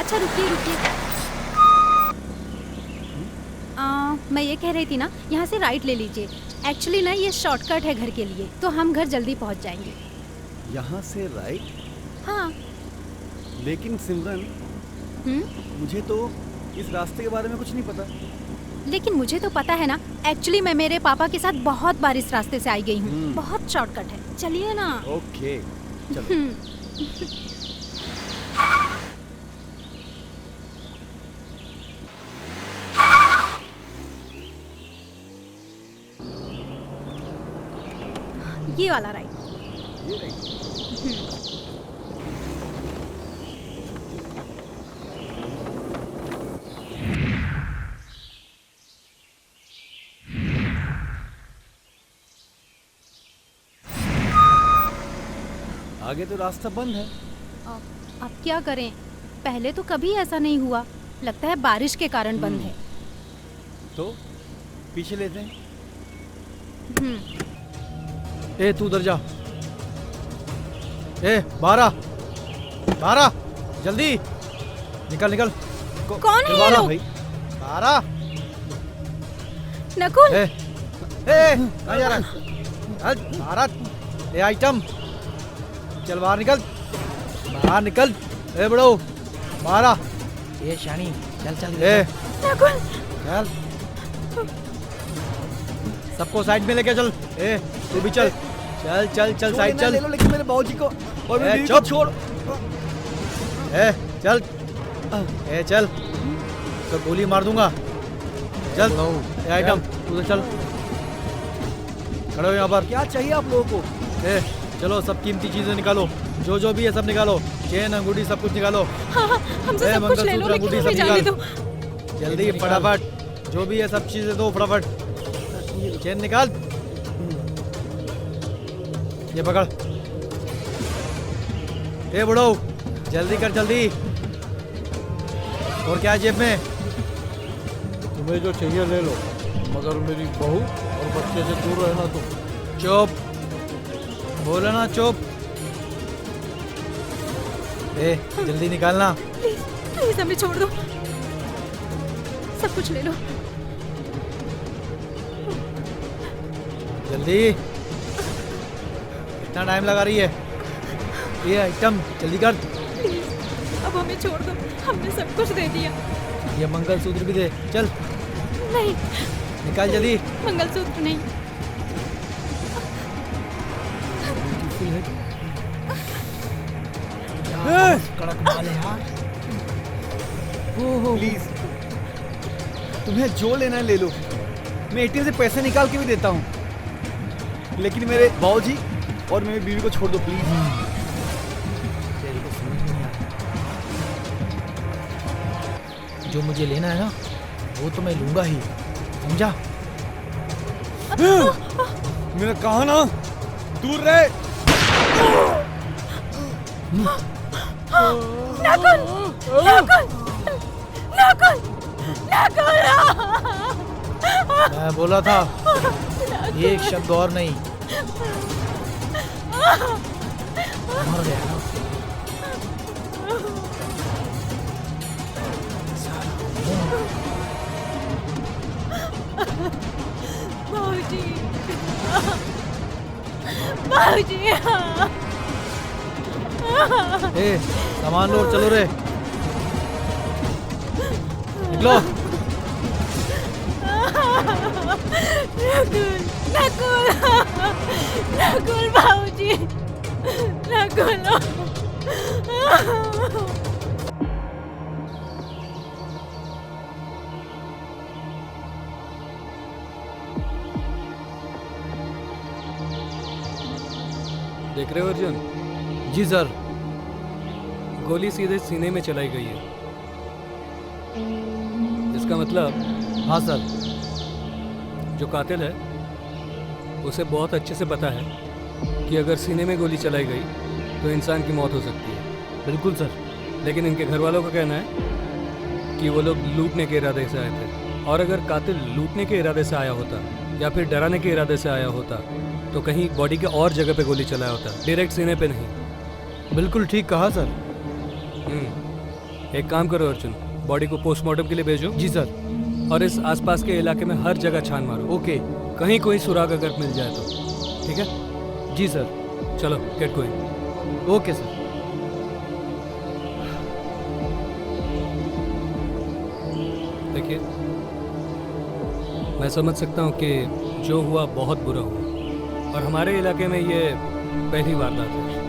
अच्छा रुकिए रुकिए, मैं ये कह रही थी ना, यहाँ से राइट ले लीजिए। एक्चुअली ना ये शॉर्टकट है घर के लिए, तो हम घर जल्दी पहुँच जाएंगे। यहाँ से राइट? हाँ। लेकिन सिमरन, मुझे तो इस रास्ते के बारे में कुछ नहीं पता। लेकिन मुझे तो पता है ना। एक्चुअली मैं मेरे पापा के साथ बहुत बार इस रास्ते से आई गई हूँ। बहुत शॉर्टकट है, चलिए ना। ओके चलो। ये वाला राइट। ये राइट। आगे तो रास्ता बंद है। अब क्या करें, पहले तो कभी ऐसा नहीं हुआ। लगता है बारिश के कारण बंद है। तो पीछे लेते हैं। ए तू उधर जा। ए 12 जल्दी निकल निकल। कौन है ये लोग? भाई 12। नकुल। ए कहाँ जा रहा है? 12 ए आइटम, चल बाहर निकल, बाहर निकल। ए बड़ो 12। ए शानी चल चल। ए नकुल चल, सबको साइड में लेके चल। ए तू भी चल चल चल चल साइड चल। ले लो, लेकिन मेरे बाबूजी को और मेरी बीवी को छोड़। ए चल, ए चल, तो गोली मार दूंगा। चल ए आइटम तू चल, खड़े हो यहाँ पर। क्या चाहिए आप लोगों को? ए चलो सब कीमती चीजें निकालो, जो जो भी है सब निकालो। चेन अंगूठी सब कुछ निकालो। हाँ, हमसे सब कुछ ले लो, लेकिन हमें जाने दो। जल्दी फटाफट, जो भी है सब चीजें दो फटाफट। चेन निकाल, ये पकड़। ए बुढ़ो जल्दी कर जल्दी। और क्या है जेब में? तुम्हें जो चाहिए ले लो, मगर मेरी बहू और बच्चे से दूर रहना तुम। चुप, बोलो ना चुप। ए जल्दी निकालना। प्लीज प्लीज हमें छोड़ दो, सब कुछ ले लो। जल्दी, कितना टाइम लगा रही है? ये आइटम जल्दी कर। प्लीज अब हमें छोड़ दो, हमने सब कुछ दे दिया। ये मंगलसूत्र भी दे, चल नहीं, निकाल जल्दी। मंगलसूत्र नहीं। कड़क माल है यार। प्लीज, तुम्हें जो लेना है ले लो। मैं एटीएम से पैसे निकाल के भी देता हूँ, लेकिन मेरे बाबूजी और मेरी बीवी को छोड़ दो प्लीज। तेरी को समझ नहीं आता। जो मुझे लेना है ना, वो तो मैं लूंगा ही, समझा? मेरा कहा ना, दूर रहे। नकुल नकुल नकुल नकुल। मैं बोला था एक शब्द और नहीं। मर गया ना। बाबूजी बाबूजी। ए सामान लो, चलो रे, निकलो। नकुल नकुल नकुल बाबूजी नकुल। देख रहे हो अर्जुन? जी सर। गोली सीधे सीने में चलाई गई है। इसका मतलब हाँ सर। जो कातिल है उसे बहुत अच्छे से पता है कि अगर सीने में गोली चलाई गई तो इंसान की मौत हो सकती है। बिल्कुल सर। लेकिन इनके घर वालों का कहना है कि वो लोग लूटने के इरादे से आए थे, और अगर कातिल लूटने के इरादे से आया होता या फिर डराने के इरादे से आया होता तो कहीं बॉडी के और जगह पे गोली चलाया होता, डायरेक्ट सीने पे नहीं। बिल्कुल ठीक कहा सर। एक काम करो अर्जुन, बॉडी को पोस्टमार्टम के लिए भेजो जी सर। और इस आसपास के इलाके में हर जगह छान मारो। ओके। कहीं कोई सुराग अगर मिल जाए तो। ठीक है, जी सर। चलो गेट गोइंग। Okay sir. देखिए, मैं समझ सकता हूँ कि जो हुआ बहुत बुरा हुआ और हमारे इलाके में ये पहली वारदात है।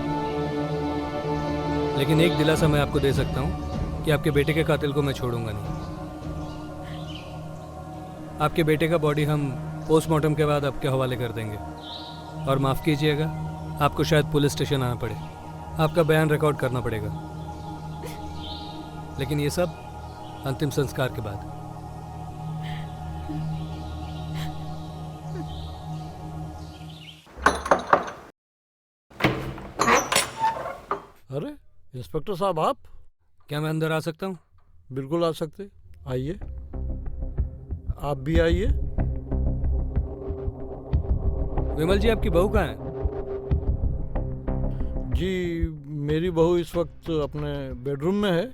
लेकिन एक दिलासा मैं आपको दे सकता हूँ कि आपके बेटे के कातिल को मैं छोड़ूंगा नहीं। आपके बेटे का बॉडी हम पोस्टमार्टम के बाद आपके हवाले कर देंगे। और माफ़ कीजिएगा, आपको शायद पुलिस स्टेशन आना पड़े, आपका बयान रिकॉर्ड करना पड़ेगा, लेकिन ये सब अंतिम संस्कार के बाद। अरे इंस्पेक्टर साहब, आप? क्या मैं अंदर आ सकता हूँ? बिल्कुल आ सकते, आइए। आप भी आइए। विमल जी, आपकी बहू कहाँ है? जी, मेरी बहू इस वक्त अपने बेडरूम में है।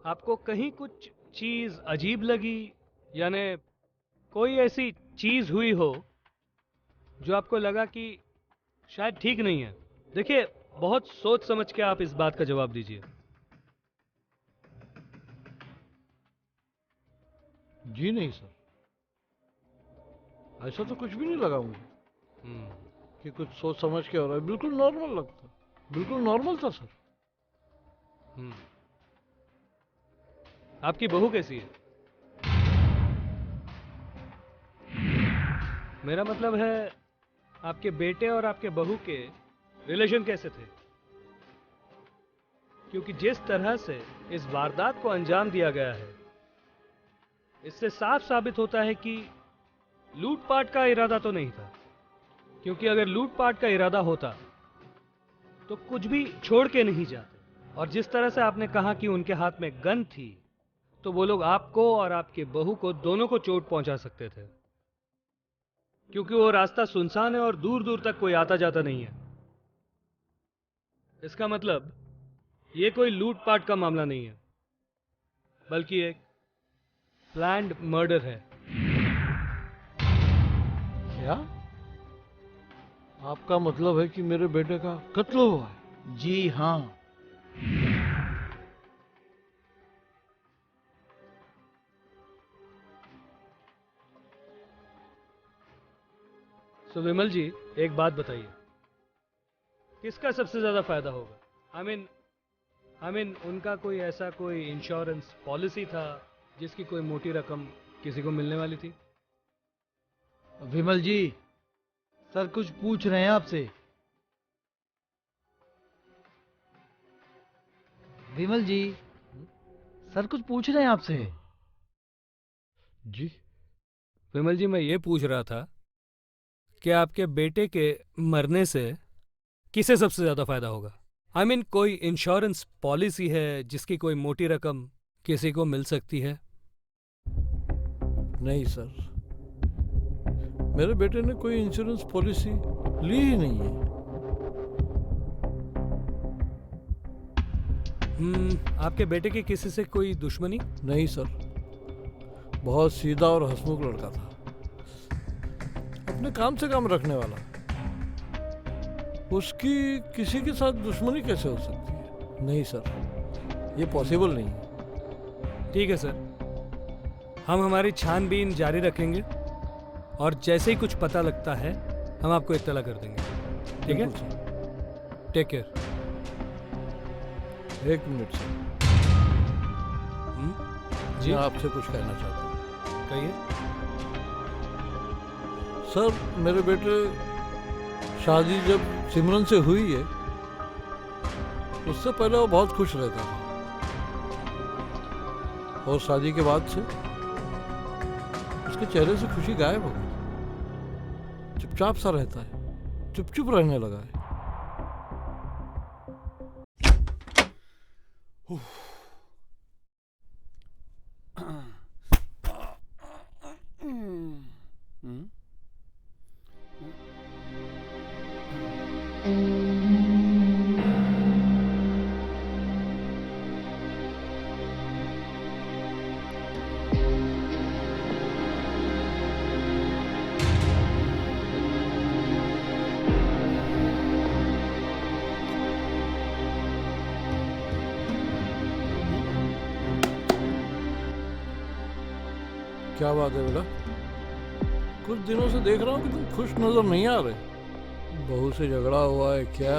आपको कहीं कुछ चीज अजीब लगी, यानी कोई ऐसी चीज हुई हो जो आपको लगा कि शायद ठीक नहीं है? देखिए, बहुत सोच समझ के आप इस बात का जवाब दीजिए। जी नहीं सर, ऐसा तो कुछ भी नहीं लगा मुझे कि कुछ सोच समझ के हो रहा है। बिल्कुल नॉर्मल लगता, बिल्कुल नॉर्मल था सर। आपकी बहू कैसी है? मेरा मतलब है, आपके बेटे और आपके बहू के रिलेशन कैसे थे? क्योंकि जिस तरह से इस वारदात को अंजाम दिया गया है, इससे साफ साबित होता है कि लूटपाट का इरादा तो नहीं था। क्योंकि अगर लूटपाट का इरादा होता तो कुछ भी छोड़ के नहीं जाते। और जिस तरह से आपने कहा कि उनके हाथ में गन थी, तो वो लोग आपको और आपके बहू को दोनों को चोट पहुंचा सकते थे। क्योंकि वो रास्ता सुनसान है और दूर दूर तक कोई आता जाता नहीं है। इसका मतलब ये कोई लूटपाट का मामला नहीं है, बल्कि एक प्लान्ड मर्डर है। क्या आपका मतलब है कि मेरे बेटे का कत्ल हुआ है? जी हाँ। सो विमल जी, एक बात बताइए, किसका सबसे ज्यादा फायदा होगा? आई मीन उनका कोई ऐसा कोई इंश्योरेंस पॉलिसी था जिसकी कोई मोटी रकम किसी को मिलने वाली थी? विमल जी, सर कुछ पूछ रहे हैं आपसे। विमल जी, सर कुछ पूछ रहे हैं आपसे। जी विमल जी, मैं ये पूछ रहा था कि आपके बेटे के मरने से किसे सबसे ज़्यादा फायदा होगा? आई मीन कोई इंश्योरेंस पॉलिसी है जिसकी कोई मोटी रकम किसी को मिल सकती है? नहीं सर, मेरे बेटे ने कोई इंश्योरेंस पॉलिसी ली ही नहीं है। आपके बेटे की किसी से कोई दुश्मनी? नहीं सर, बहुत सीधा और हंसमुख लड़का था, अपने काम से काम रखने वाला। उसकी किसी के साथ दुश्मनी कैसे हो सकती है? नहीं सर, ये पॉसिबल नहीं है। ठीक है सर, हम हमारी छानबीन जारी रखेंगे और जैसे ही कुछ पता लगता है हम आपको इत्तला कर देंगे। ठीक है? बिल्कुल सर। Take care. एक मिनट सर, जी मैं आपसे कुछ कहना चाहता हूँ। कहिए। सर, मेरे बेटे शादी जब सिमरन से हुई है, उससे पहले वो बहुत खुश रहता था, और शादी के बाद से उसके चेहरे से खुशी गायब हो गई। चुपचाप सा रहता है, चुप रहने लगा है। क्या बात है बेटा? कुछ दिनों से देख रहा हूँ कि तुम खुश नजर नहीं आ रहे। बहू से झगड़ा हुआ है क्या?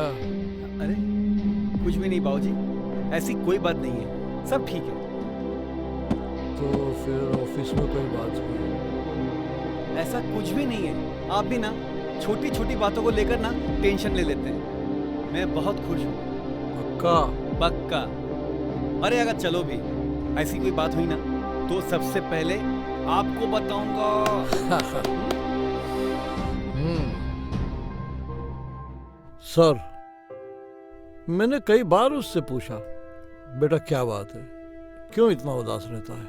अरे कुछ भी नहीं बाबूजी, ऐसी कोई बात नहीं है, सब ठीक है। तो फिर ऑफिस में कोई बात हुई? ऐसा कुछ भी नहीं है। आप भी ना छोटी छोटी बातों को लेकर ना टेंशन ले लेते हैं। मैं बहुत खुश हूँ। पक्का? पक्का। अरे अगर चलो भी ऐसी कोई बात हुई ना तो सबसे पहले आपको बताऊंगा। सर, मैंने कई बार उससे पूछा, बेटा क्या बात है, क्यों इतना उदास रहता है?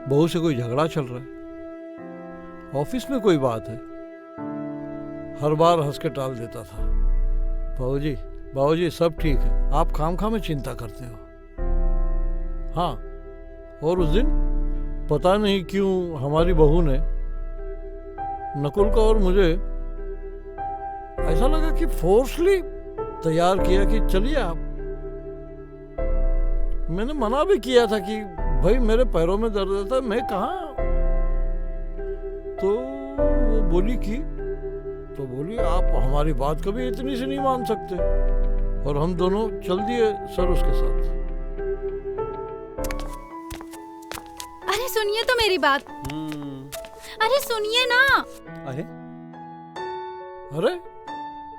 बहू से कोई झगड़ा चल रहा है, ऑफिस में कोई बात है? हर बार हंस के टाल देता था। बाबूजी सब ठीक है, आप खामखा में चिंता करते हो। हाँ, और उस दिन पता नहीं क्यों हमारी बहू ने नकुल को और मुझे ऐसा लगा कि फोर्सली तैयार किया कि चलिए आप। मैंने मना भी किया था कि भाई मेरे पैरों में दर्द रहता है, मैं कहाँ। तो वो बोली आप हमारी बात कभी इतनी सी नहीं मान सकते, और हम दोनों चल दिए सर उसके साथ। अरे सुनिए तो मेरी बात। अरे सुनिए ना। अरे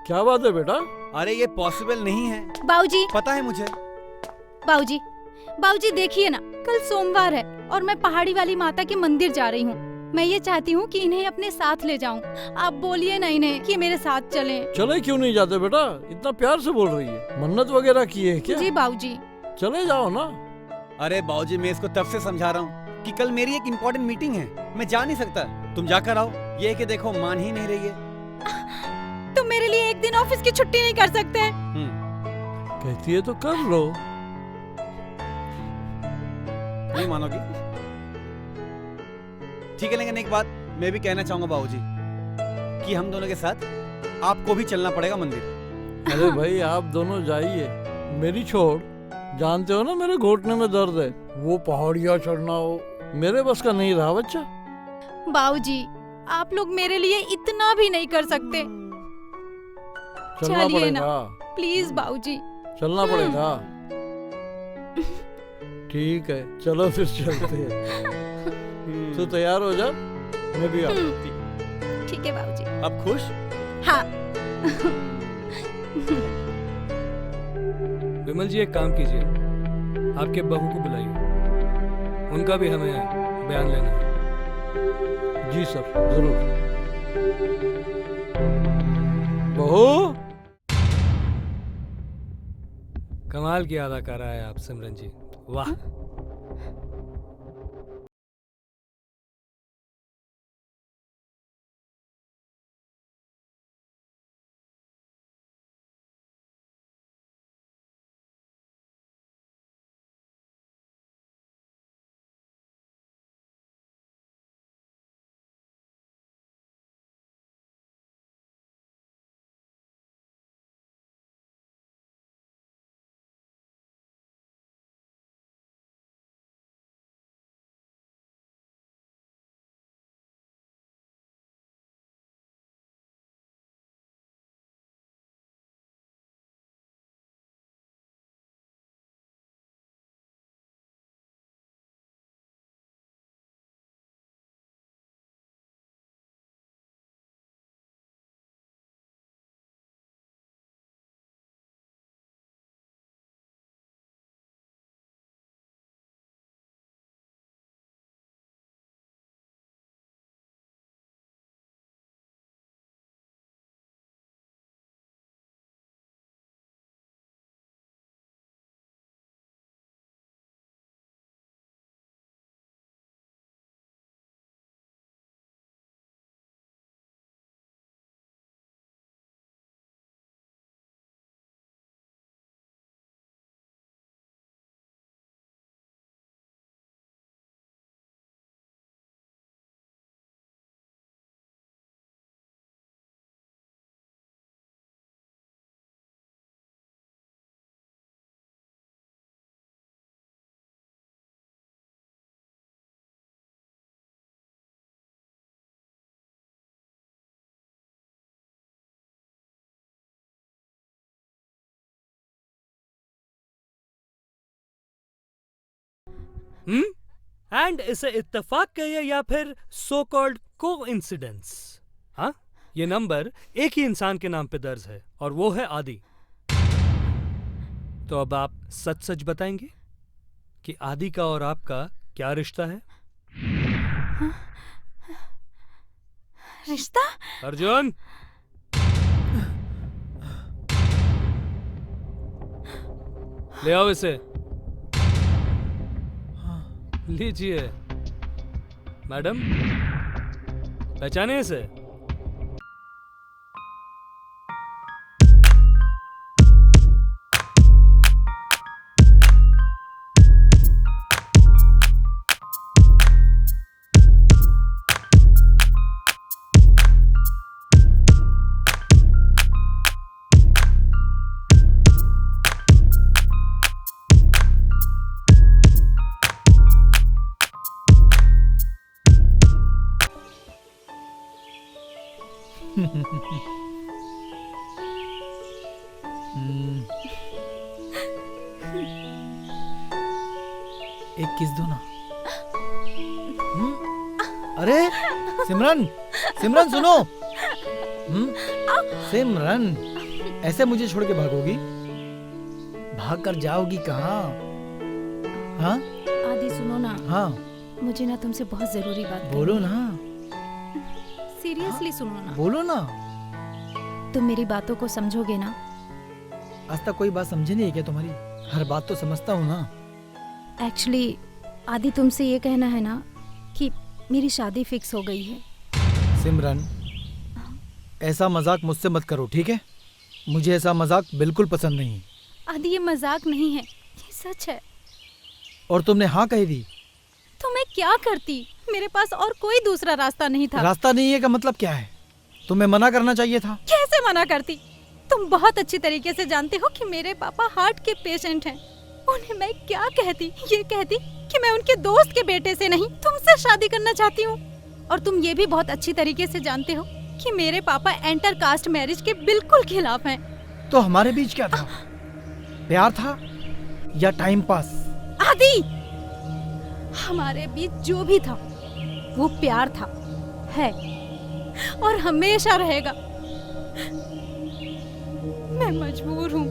क्या बात है बेटा? अरे ये पॉसिबल नहीं है। बाबूजी, पता है मुझे। बाबूजी देखिए ना, कल सोमवार है और मैं पहाड़ी वाली माता के मंदिर जा रही हूँ। मैं ये चाहती हूँ कि इन्हें अपने साथ ले जाऊँ। आप बोलिए ना इन्हें कि मेरे साथ चलें। चले क्यों नहीं जाते बेटा? इतना प्यार से बोल रही है, मन्नत वगैरह की है क्या? जी बाबूजी। चले जाओ ना। अरे बाबूजी, मैं इसको तब से समझा रहा हूँ कि कल मेरी एक इम्पोर्टेंट मीटिंग है, मैं जा नहीं सकता। तुम जाकर आओ। ये कि देखो मान ही नहीं रही है। तुम मेरे लिए एक दिन ऑफिस की छुट्टी नहीं कर सकते? कहती है तो कर लो। नहीं मानोगी? ठीक है, लेकिन एक बात मैं भी कहना चाहूंगा बाबूजी कि हम दोनों के साथ आपको भी चलना पड़ेगा मंदिर। अरे भाई आप दोनों जाइए, मेरी छोड़। जानते हो ना मेरे घुटने में दर्द है, वो पहाड़ियाँ चढ़ना हो मेरे बस का नहीं रहा बच्चा। बाबूजी, आप लोग मेरे लिए इतना भी नहीं कर सकते। चलना चलिए ना, पड़ेगा, प्लीज बाबूजी। चलना पड़ेगा। ठीक है, चलो फिर चलते हैं। तू तैयार हो जा, मैं भी आता हूँ। ठीक है बाबूजी। अब खुश? हाँ। विमल जी, एक काम कीजिए, आपके बहू को बुलाइए, उनका भी हमें बयान लेना है। जी सर, जरूर। बहू, कमाल की अदाकारा है आप सिमरन जी, वाह। एंड इसे इत्तेफाक कहिए या फिर सो कॉल्ड कोइंसिडेंस। हाँ, ये नंबर एक ही इंसान के नाम पे दर्ज है और वो है आदि। तो अब आप सच सच बताएंगे कि आदि का और आपका क्या रिश्ता है? रिश्ता? अर्जुन, ले आओ इसे। लीजिए मैडम, पहचाने इसे? एक किस दो ना। अरे सिमरन, सिमरन सुनो। सिमरन, ऐसे मुझे छोड़ के भागोगी? भाग कर जाओगी कहाँ? हाँ आदि सुनो ना। हाँ मुझे ना तुमसे बहुत जरूरी बात करनी बोलो है। ना, सीरियसली सुनो ना। बोलो ना। तुम मेरी बातों को समझोगे ना? आज तक कोई बात समझी नहीं है क्या तुम्हारी? हर बात तो समझता हूँ ना। एक्चुअली आदि, तुमसे ये कहना है ना कि मेरी शादी फिक्स हो गई है। सिमरन, ऐसा मजाक मुझसे मत करो, ठीक है? मुझे ऐसा मजाक बिल्कुल पसंद नहीं। आदि, ये मजाक नहीं है, ये सच है। और तुमने हाँ कह दी तो मैं क्या करती? मेरे पास और कोई दूसरा रास्ता नहीं था। रास्ता नहीं है का मतलब क्या है? तुम्हें मना करना चाहिए था। कैसे मना करती? तुम बहुत अच्छी तरीके से जानते हो कि मेरे पापा हार्ट के पेशेंट हैं। उन्हें मैं क्या कहती? ये कहती कि मैं उनके दोस्त के बेटे से नहीं, तुमसे शादी करना चाहती हूँ। और तुम ये भी बहुत अच्छी तरीके से जानते हो कि मेरे पापा इंटर कास्ट मैरिज के बिल्कुल खिलाफ हैं। तो हमारे बीच क्या था? प्यार था या टाइम पास? आदि, हमारे बीच जो भी था वो प्यार था, है और हमेशा रहेगा। मैं मजबूर हूँ।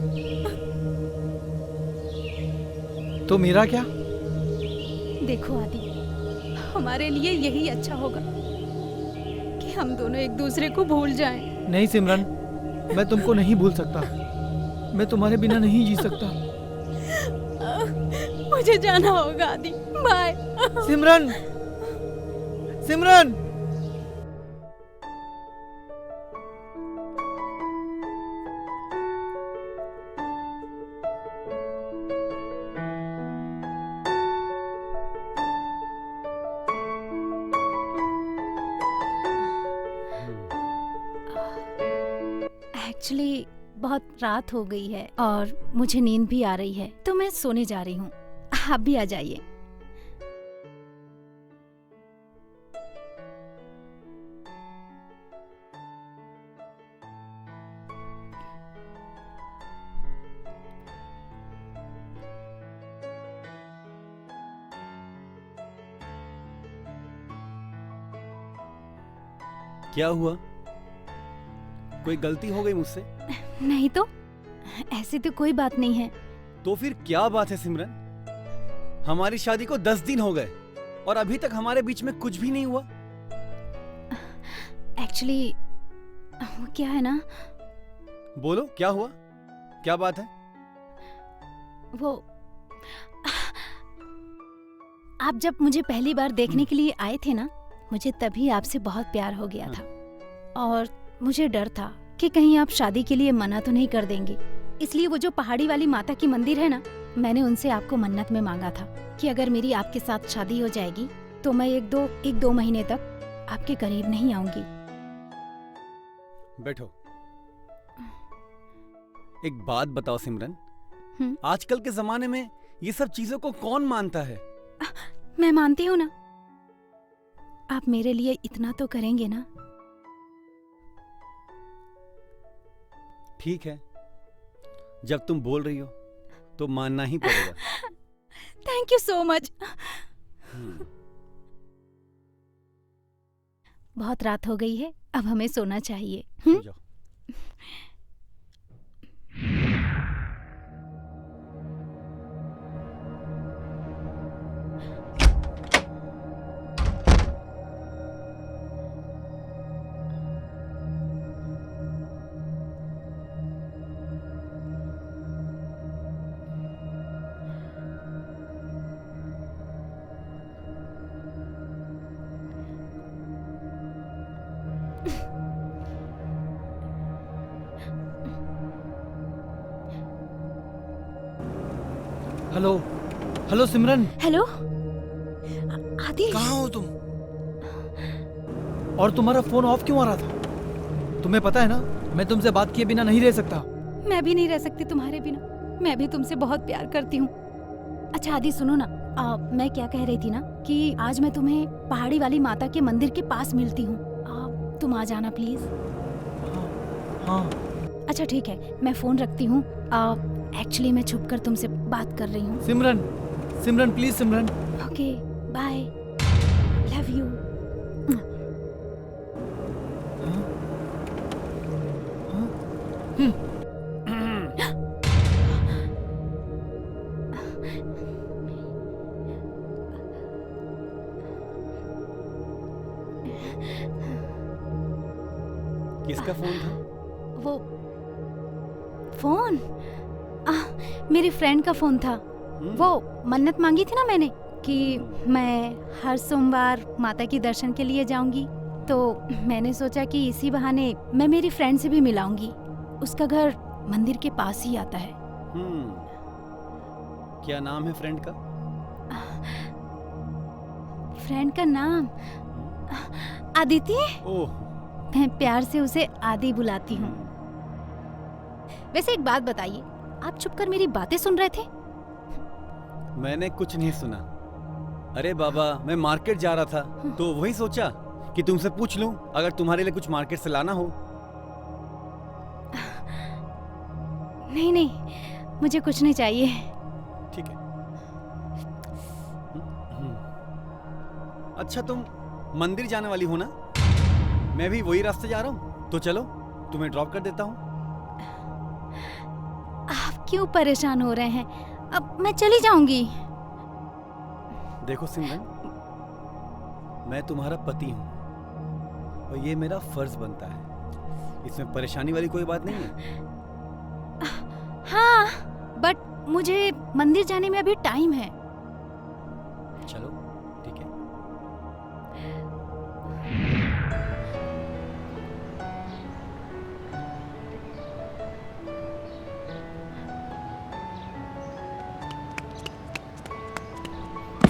तो मेरा क्या? देखो आदि, हमारे लिए यही अच्छा होगा कि हम दोनों एक दूसरे को भूल जाएं। नहीं सिमरन, मैं तुमको नहीं भूल सकता। मैं तुम्हारे बिना नहीं जी सकता। मुझे जाना होगा आदि, बाय। सिमरन, सिमरन। एक्चुअली बहुत रात हो गई है और मुझे नींद भी आ रही है, तो मैं सोने जा रही हूँ। आप भी आ जाइए। क्या हुआ? कोई गलती हो गई मुझसे? नहीं तो, ऐसी तो कोई बात नहीं है। तो फिर क्या बात है सिमरन? हमारी शादी को 10 दिन हो गए और अभी तक हमारे बीच में कुछ भी नहीं हुआ। एक्चुअली वो क्या है ना, बोलो क्या हुआ, क्या बात है? वो आप जब मुझे पहली बार देखने के लिए आए थे ना, मुझे तभी आपसे बहुत प्यार हो गया था और मुझे डर था कि कहीं आप शादी के लिए मना तो नहीं कर देंगे। इसलिए वो जो पहाड़ी वाली माता की मंदिर है ना, मैंने उनसे आपको मन्नत में मांगा था कि अगर मेरी आपके साथ शादी हो जाएगी तो मैं एक दो महीने तक आपके करीब नहीं आऊंगी। बैठो। एक बात बताओ सिमरन, आजकल के जमाने में ये सब चीजों को कौन मानता है? मैं मानती हूँ ना। आप मेरे लिए इतना तो करेंगे ना? ठीक है, जब तुम बोल रही हो तो मानना ही पड़ेगा। Thank you so much. बहुत रात हो गई है, अब हमें सोना चाहिए। सो जाओ। हेलो, हेलो सिमरन। हेलो आदि, कहाँ हो तुम? और तुम्हारा फोन ऑफ क्यों आ रहा था? तुम्हें पता है ना, मैं तुमसे बात किए बिना नहीं रह सकता। मैं भी नहीं रह सकती तुम्हारे बिना। मैं भी तुमसे बहुत प्यार करती हूँ। अच्छा आदि सुनो ना, मैं क्या कह रही थी ना कि आज मैं तुम्हें पहाड़ी वाली माता के मंदिर के पास मिलती हूँ। तुम आ जाना प्लीज। हाँ। अच्छा ठीक है, मैं फोन रखती हूँ। एक्चुअली मैं छुपकर तुमसे बात कर रही हूँ। Simran, Simran please Simran. Okay bye, love you. किसका फोन था? वो फोन मेरी फ्रेंड का फोन था। वो मन्नत मांगी थी ना मैंने कि मैं हर सोमवार माता के दर्शन के लिए जाऊंगी, तो मैंने सोचा कि इसी बहाने मैं मेरी फ्रेंड से भी मिलाऊंगी। उसका घर मंदिर के पास ही आता है। क्या नाम है फ्रेंड का? फ्रेंड का नाम आदिति। ओह, मैं प्यार से उसे आदि बुलाती हूँ। वैसे एक बात बताइए, आप छुपकर मेरी बातें सुन रहे थे? मैंने कुछ नहीं सुना। अरे बाबा, मैं मार्केट जा रहा था तो वही सोचा कि तुमसे पूछ लूं अगर तुम्हारे लिए कुछ मार्केट से लाना हो। नहीं नहीं, मुझे कुछ नहीं चाहिए। ठीक है। अच्छा, तुम मंदिर जाने वाली हो ना? मैं भी वही रास्ते जा रहा हूँ, तो चलो तुम्हें ड्रॉप कर देता हूँ। आप क्यों परेशान हो रहे हैं? अब मैं चली जाऊंगी। देखो सिमरन, मैं तुम्हारा पति हूँ और ये मेरा फर्ज बनता है। इसमें परेशानी वाली कोई बात नहीं है। हाँ, बट मुझे मंदिर जाने में अभी टाइम है। चलो ठीक है।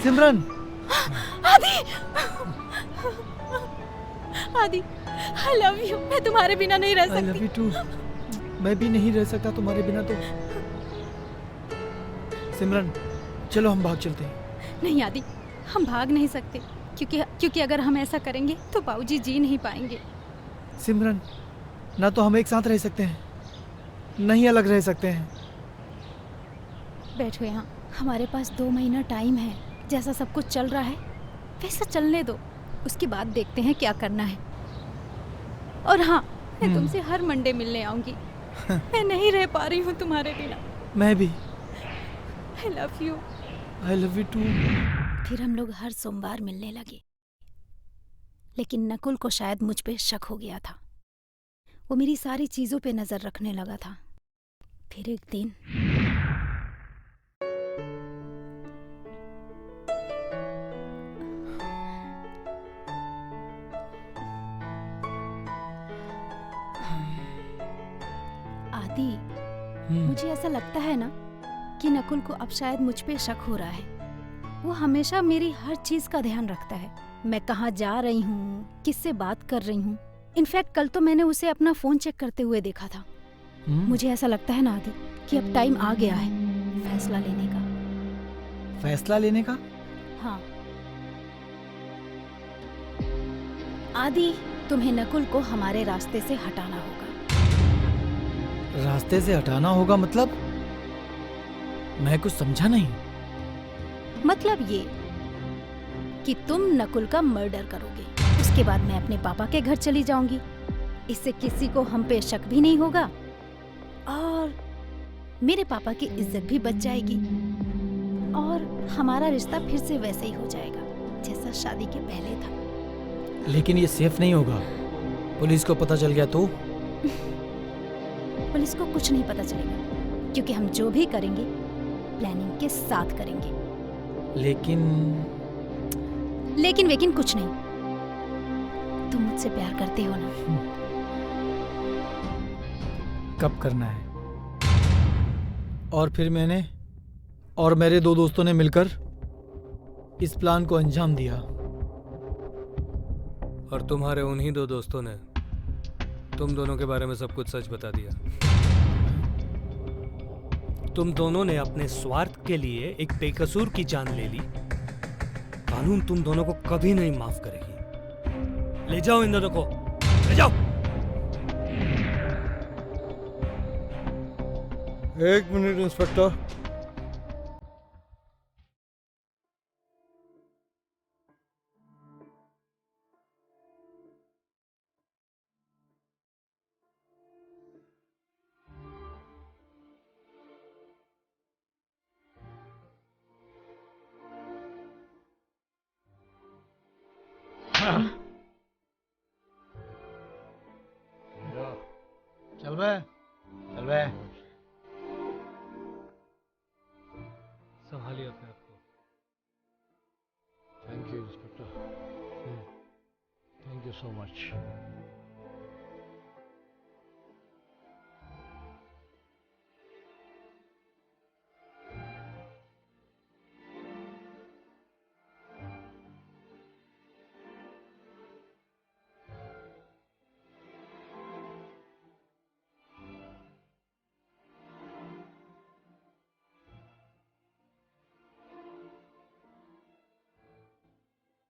सिमरन, आदि, आदि, I love you। मैं तुम्हारे बिना नहीं रह आई लव सकती। You too. मैं भी नहीं रह सकता तुम्हारे बिना तो। सिमरन, चलो हम भाग चलते हैं। नहीं आदि, हम भाग नहीं सकते, क्योंकि अगर हम ऐसा करेंगे तो बाबूजी जी नहीं पाएंगे। सिमरन, ना तो हम एक साथ रह सकते हैं, नहीं अलग रह सकते हैं। बैठो यहाँ, हमारे पास 2 महीना टाइम है। जैसा सब कुछ चल रहा है वैसा चलने दो, उसके बाद देखते हैं क्या करना है। और हाँ, मैं तुमसे हर मंडे मिलने आऊंगी। मैं नहीं रह पा रही हूँ तुम्हारे बिना। मैं भी। I love you. I love you too. फिर हम लोग हर सोमवार मिलने लगे, लेकिन नकुल को शायद मुझ पे शक हो गया था। वो मेरी सारी चीजों पे नजर रखने लगा था। फिर एक दिन आदि, मुझे ऐसा लगता है ना कि नकुल को अब शायद मुझ पे शक हो रहा है। वो हमेशा मेरी हर चीज का ध्यान रखता है। मैं कहाँ जा रही हूँ, किससे बात कर रही हूँ। इनफैक्ट कल तो मैंने उसे अपना फोन चेक करते हुए देखा था। मुझे ऐसा लगता है ना आदि कि अब टाइम आ गया है फैसला लेने का। फैसला लेने का? हाँ आदि, तुम्हें नकुल को हमारे रास्ते से हटाना होगा। रास्ते से हटाना होगा मतलब? मैं कुछ समझा नहीं। मतलब ये कि तुम नकुल का मर्डर करोगे, उसके बाद मैं अपने पापा के घर चली जाऊंगी। इससे किसी को हम पे शक भी नहीं होगा और मेरे पापा की इज्जत भी बच जाएगी और हमारा रिश्ता फिर से वैसे ही हो जाएगा जैसा शादी के पहले था। लेकिन ये सेफ नहीं होगा। पुलिस को पता चल गया तो? पुलिस को कुछ नहीं पता चलेगा, क्योंकि हम जो भी करेंगे प्लानिंग के साथ करेंगे। लेकिन वेकिन कुछ नहीं। तुम मुझसे प्यार करते हो ना? कब करना है? और फिर मैंने और मेरे 2 दोस्तों ने मिलकर इस प्लान को अंजाम दिया। और तुम्हारे उन्हीं 2 दोस्तों ने तुम दोनों के बारे में सब कुछ सच बता दिया। तुम दोनों ने अपने स्वार्थ के लिए एक बेकसूर की जान ले ली। कानून तुम दोनों को कभी नहीं माफ करेगी। ले जाओ इन दोनों को, ले जाओ। एक मिनट इंस्पेक्टर। चल बे, चल बे। संभालिए अपने आप को। Thank you inspector, thank you so much.